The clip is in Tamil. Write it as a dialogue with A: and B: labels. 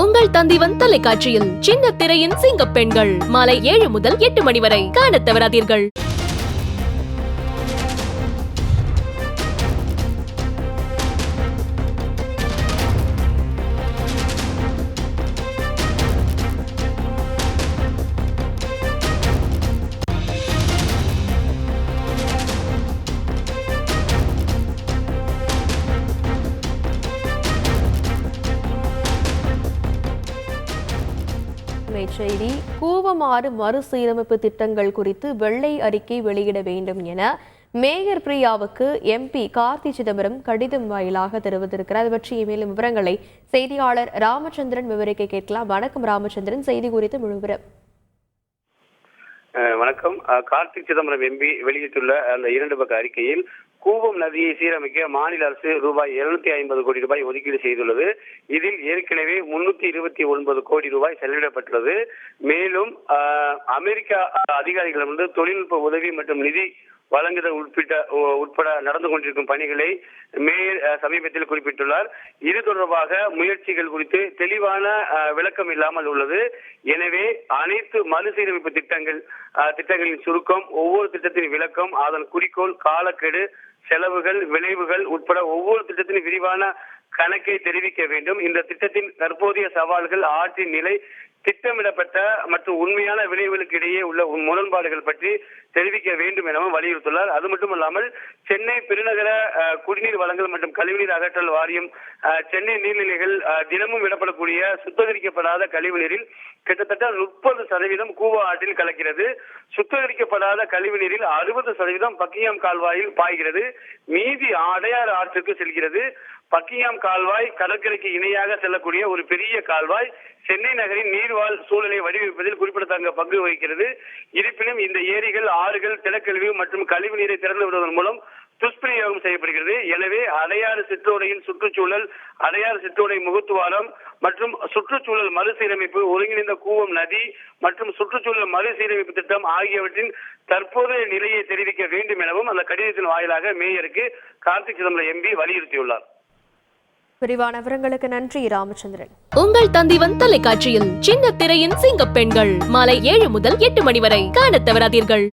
A: உங்கள் தந்திவன் தொலைக்காட்சியில் சின்ன திரையின் சிங்கப் பெண்கள் மாலை 7 முதல் 8 மணி வரை காணத் தவறாதீர்கள்.
B: செய்தி கூவமாறு மறுசீரமைப்பு திட்டங்கள் குறித்து வெள்ளை அறிக்கை வெளியிட வேண்டும் என மேயர் பிரியாவுக்கு எம்பி கார்த்தி சிதம்பரம் கடிதம் வாயிலாக தெரிவித்திருக்கிறார். அது பற்றிய மேலும் விவரங்களை செய்தியாளர் ராமச்சந்திரன் விவரிக்க கேட்கலாம். வணக்கம் ராமச்சந்திரன், செய்தி குறித்து முழு விவரம்.
C: வணக்கம். கார்த்தி சிதம்பரம் எம்பி வெளியிட்டுள்ள அந்த 2 பக்க அறிக்கையில் கூவம் நதியை சீரமைக்க மாநில அரசு ரூபாய் 750 கோடி ரூபாய் ஒதுக்கீடு செய்துள்ளது. இதில் ஏற்கனவே 329 கோடி ரூபாய் செலவிடப்பட்டுள்ளது. மேலும் அமெரிக்கா அதிகாரிகளிடமிருந்து தொழில்நுட்ப உதவி மற்றும் நிதி வழங்குதல் உட்பட நடந்து கொண்டிருக்கும் பணிகளை மேயர் சமீபத்தில் குறிப்பிட்டுள்ளார். இது தொடர்பாக முயற்சிகள் குறித்து தெளிவான விளக்கம் இல்லாமல் உள்ளது. எனவே அனைத்து மறுசீரமைப்பு திட்டங்களின் சுருக்கம், ஒவ்வொரு திட்டத்தின் விளக்கம், அதன் குறிக்கோள், காலக்கெடு, செலவுகள், விளைவுகள் உட்பட ஒவ்வொரு திட்டத்தின் விரிவான கணக்கை தெரிவிக்க வேண்டும். இந்த திட்டத்தின் தற்போதைய சவால்கள், ஆற்றின் நிலை, திட்டமிடப்பட்ட மற்றும் உண்மையான விளைவுகளுக்கு இடையே உள்ள முரண்பாடுகள் பற்றி தெரிவிக்க வேண்டும் எனவும் வலியுறுத்தியுள்ளார். அது மட்டுமல்லாமல் சென்னை பெருநகர குடிநீர் வழங்கல் மற்றும் கழிவுநீர் அகற்றல் வாரியம் சென்னை நீர்நிலைகள் தினமும் விடப்படக்கூடிய சுத்திகரிக்கப்படாத கழிவுநீரில் கிட்டத்தட்ட 30% கூவா ஆற்றில் கலக்கிறது. சுத்திகரிக்கப்படாத கழிவுநீரில் 60% பக்கிங்ஹாம் கால்வாயில் பாய்கிறது. மீதி அடையாறு ஆற்றுக்கு செல்கிறது. பக்கிங்ஹாம் கால்வாய் கடற்கரைக்கு இணையாக செல்லக்கூடிய ஒரு பெரிய கால்வாய். சென்னை நகரின் நீர்வாழ் சூழலை வடிவமைப்பதில் குறிப்பிடத்தக்க பங்கு வகிக்கிறது. இருப்பினும் இந்த ஏரிகள், ஆறுகள், திடக்கழிவு மற்றும் கழிவு நீரை திறந்து விடுவதன் மூலம் துஷ்பிரயோகம் செய்யப்படுகிறது. எனவே அடையாறு சிற்றோடையின் சுற்றுச்சூழல், அடையாறு சிற்றோடை முகத்துவாரம் மற்றும் சுற்றுச்சூழல் மறுசீரமைப்பு, ஒருங்கிணைந்த கூவம் நதி மற்றும் சுற்றுச்சூழல் மறுசீரமைப்பு திட்டம் ஆகியவற்றின் தற்போதைய நிலையை தெரிவிக்க வேண்டும் எனவும் அந்த கடிதத்தின் வாயிலாக மேயருக்கு கார்த்தி சிதம்பரம் எம்பி வலியுறுத்தியுள்ளார்.
B: விரிவான விவரங்களுக்கு நன்றி ராமச்சந்திரன்.
A: உங்கள் தந்திவன் தொலைக்காட்சியில் சின்ன திரையின் சிங்கப் பெண்கள் மாலை 7 முதல் 8 மணி வரை காணத் தவறாதீர்கள்.